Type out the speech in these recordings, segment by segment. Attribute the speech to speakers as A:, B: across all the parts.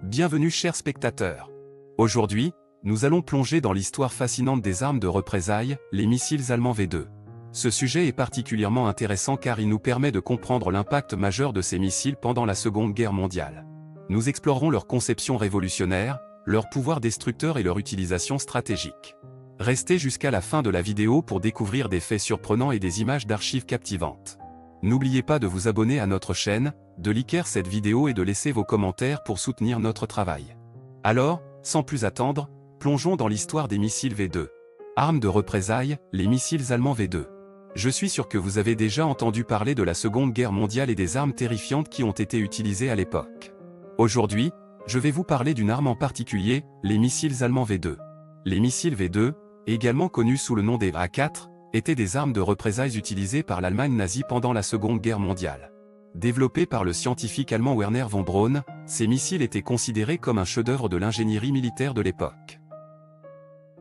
A: Bienvenue chers spectateurs. Aujourd'hui, nous allons plonger dans l'histoire fascinante des armes de représailles, les missiles allemands V2. Ce sujet est particulièrement intéressant car il nous permet de comprendre l'impact majeur de ces missiles pendant la Seconde Guerre mondiale. Nous explorerons leur conception révolutionnaire, leur pouvoir destructeur et leur utilisation stratégique. Restez jusqu'à la fin de la vidéo pour découvrir des faits surprenants et des images d'archives captivantes. N'oubliez pas de vous abonner à notre chaîne, de liker cette vidéo et de laisser vos commentaires pour soutenir notre travail. Alors, sans plus attendre, plongeons dans l'histoire des missiles V2. Armes de représailles, les missiles allemands V2. Je suis sûr que vous avez déjà entendu parler de la Seconde Guerre mondiale et des armes terrifiantes qui ont été utilisées à l'époque. Aujourd'hui, je vais vous parler d'une arme en particulier, les missiles allemands V2. Les missiles V2, également connus sous le nom des A4, étaient des armes de représailles utilisées par l'Allemagne nazie pendant la Seconde Guerre mondiale. Développés par le scientifique allemand Werner von Braun, ces missiles étaient considérés comme un chef-d'œuvre de l'ingénierie militaire de l'époque.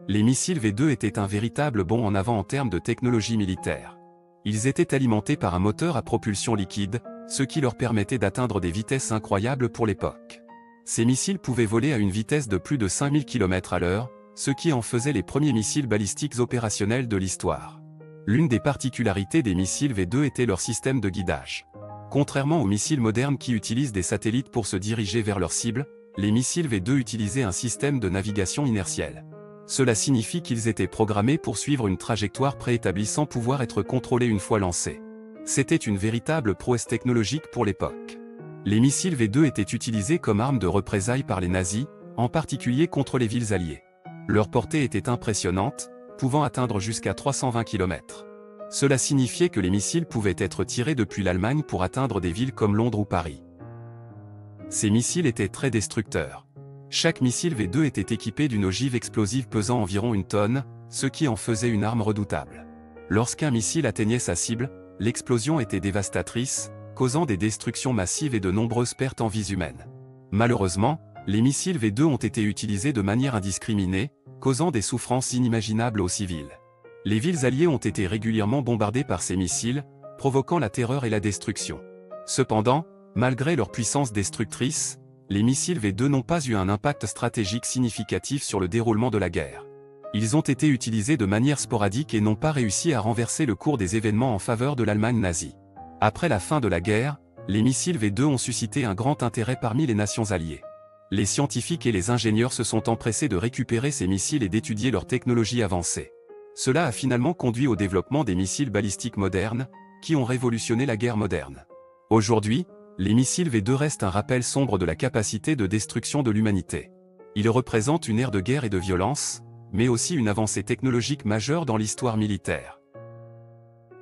A: Les missiles V2 étaient un véritable bond en avant en termes de technologie militaire. Ils étaient alimentés par un moteur à propulsion liquide, ce qui leur permettait d'atteindre des vitesses incroyables pour l'époque. Ces missiles pouvaient voler à une vitesse de plus de 5000 km/h, ce qui en faisait les premiers missiles balistiques opérationnels de l'histoire. L'une des particularités des missiles V2 était leur système de guidage. Contrairement aux missiles modernes qui utilisent des satellites pour se diriger vers leur cible, les missiles V2 utilisaient un système de navigation inertielle. Cela signifie qu'ils étaient programmés pour suivre une trajectoire préétablie sans pouvoir être contrôlés une fois lancés. C'était une véritable prouesse technologique pour l'époque. Les missiles V2 étaient utilisés comme armes de représailles par les nazis, en particulier contre les villes alliées. Leur portée était impressionnante, pouvant atteindre jusqu'à 320 km. Cela signifiait que les missiles pouvaient être tirés depuis l'Allemagne pour atteindre des villes comme Londres ou Paris. Ces missiles étaient très destructeurs. Chaque missile V2 était équipé d'une ogive explosive pesant environ 1 tonne, ce qui en faisait une arme redoutable. Lorsqu'un missile atteignait sa cible, l'explosion était dévastatrice, causant des destructions massives et de nombreuses pertes en vies humaines. Malheureusement, les missiles V2 ont été utilisés de manière indiscriminée, causant des souffrances inimaginables aux civils. Les villes alliées ont été régulièrement bombardées par ces missiles, provoquant la terreur et la destruction. Cependant, malgré leur puissance destructrice, les missiles V2 n'ont pas eu un impact stratégique significatif sur le déroulement de la guerre. Ils ont été utilisés de manière sporadique et n'ont pas réussi à renverser le cours des événements en faveur de l'Allemagne nazie. Après la fin de la guerre, les missiles V2 ont suscité un grand intérêt parmi les nations alliées. Les scientifiques et les ingénieurs se sont empressés de récupérer ces missiles et d'étudier leur technologie avancée. Cela a finalement conduit au développement des missiles balistiques modernes, qui ont révolutionné la guerre moderne. Aujourd'hui, les missiles V2 restent un rappel sombre de la capacité de destruction de l'humanité. Ils représentent une ère de guerre et de violence, mais aussi une avancée technologique majeure dans l'histoire militaire.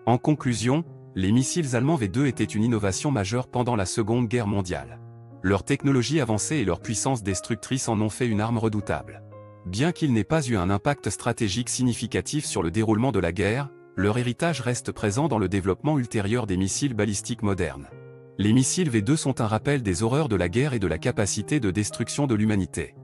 A: En conclusion, les missiles allemands V2 étaient une innovation majeure pendant la Seconde Guerre mondiale. Leur technologie avancée et leur puissance destructrice en ont fait une arme redoutable. Bien qu'il n'ait pas eu un impact stratégique significatif sur le déroulement de la guerre, leur héritage reste présent dans le développement ultérieur des missiles balistiques modernes. Les missiles V2 sont un rappel des horreurs de la guerre et de la capacité de destruction de l'humanité.